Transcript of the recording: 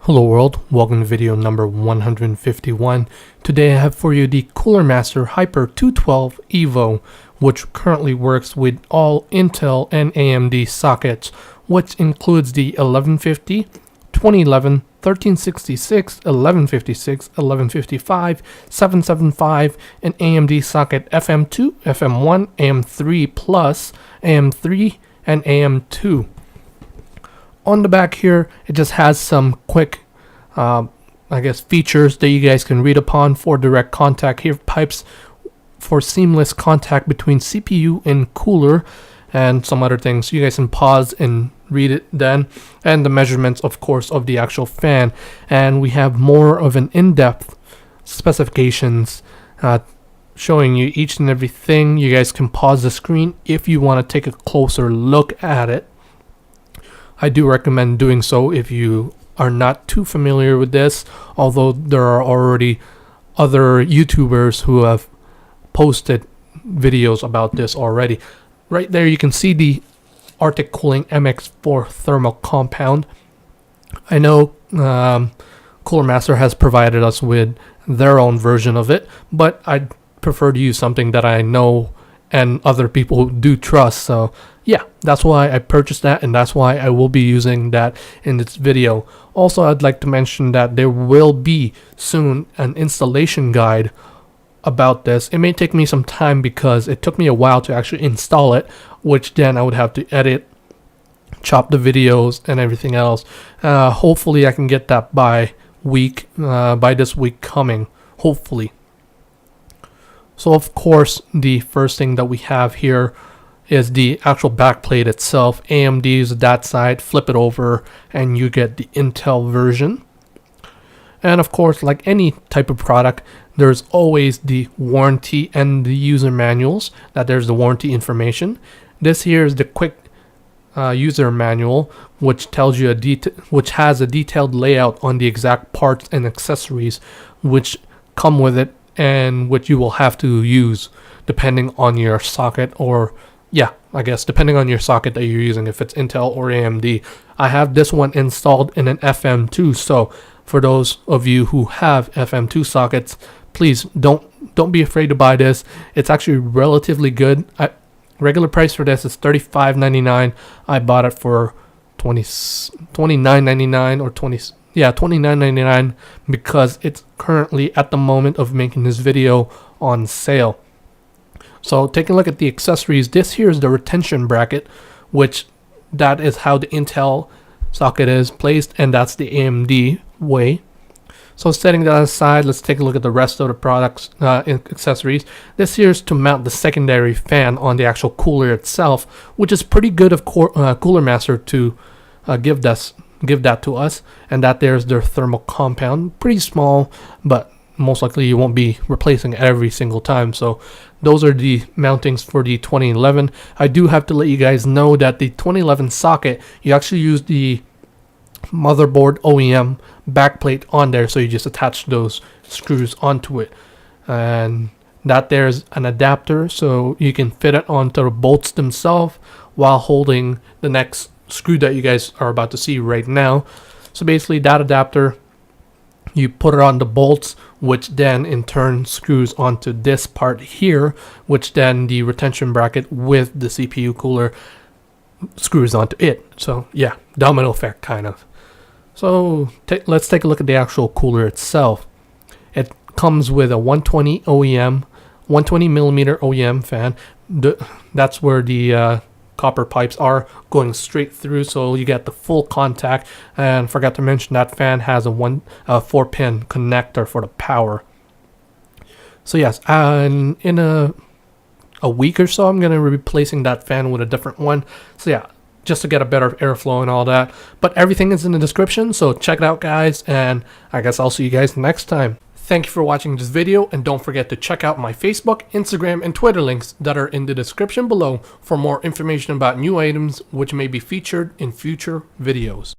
Hello world, welcome to video number 151. Today I have for you the Cooler Master Hyper 212 Evo, which currently works with all Intel and AMD sockets, which includes the 1150, 2011, 1366, 1156, 1155, 775, and AMD socket FM2, FM1, AM3 Plus, AM3, and AM2. On the back here, it just has some quick, features that you guys can read upon for direct contact. Here, pipes for seamless contact between CPU and cooler, and some other things. You guys can pause and read it then. And the measurements, of course, of the actual fan. And we have more of an in-depth specifications showing you each and everything. You guys can pause the screen if you want to take a closer look at it. I do recommend doing so if you are not too familiar with this, although there are already other YouTubers who have posted videos about this already. Right there you can see the Arctic Cooling MX4 thermal compound. I know Cooler Master has provided us with their own version of it, but I'd prefer to use something that I know and other people do trust. So yeah, that's why I purchased that, and that's why I will be using that in this video. Also, I'd like to mention that there will be soon an installation guide about this. It may take me some time because it took me a while to actually install it, which then I would have to edit, chop the videos and everything else. Hopefully I can get that by this week coming, hopefully. So of course, the first thing that we have here is the actual backplate itself. AMD's that side, flip it over and you get the Intel version. And of course, like any type of product, there's always the warranty and the user manuals, that there's the warranty information. This here is the quick user manual, which tells you which has a detailed layout on the exact parts and accessories which come with it, and which you will have to use depending on your socket, or depending on your socket that you're using, if it's Intel or AMD. I have this one installed in an FM2, so for those of you who have FM2 sockets, please don't be afraid to buy this. It's actually relatively good. Regular price for this is $35.99. I bought it for $29.99 or $29.99 because it's currently at the moment of making this video on sale. So taking a look at the accessories, this here is the retention bracket, which that is how the Intel socket is placed, and that's the AMD way. So setting that aside, let's take a look at the rest of the products accessories. This here is to mount the secondary fan on the actual cooler itself, which is pretty good of Cooler Master to give that to us. And that there's their thermal compound, pretty small, but most likely you won't be replacing every single time. So those are the mountings for the 2011. I do have to let you guys know that the 2011 socket, you actually use the motherboard OEM backplate on there, so you just attach those screws onto it, and that there's an adapter so you can fit it onto the bolts themselves while holding the next screw that you guys are about to see right now. So basically that adapter, you put it on the bolts, which then in turn screws onto this part here, which then the retention bracket with the CPU cooler screws onto it. So yeah, domino effect kind of. So let's take a look at the actual cooler itself. It comes with a 120 millimeter OEM fan. That's where the copper pipes are going straight through, so you get the full contact. And forgot to mention that fan has a 4-pin connector for the power. So yes, and in a week or so I'm going to be replacing that fan with a different one. So yeah, just to get a better airflow and all that. But everything is in the description, so check it out guys, and I guess I'll see you guys next time. Thank you for watching this video, and don't forget to check out my Facebook, Instagram, and Twitter links that are in the description below for more information about new items which may be featured in future videos.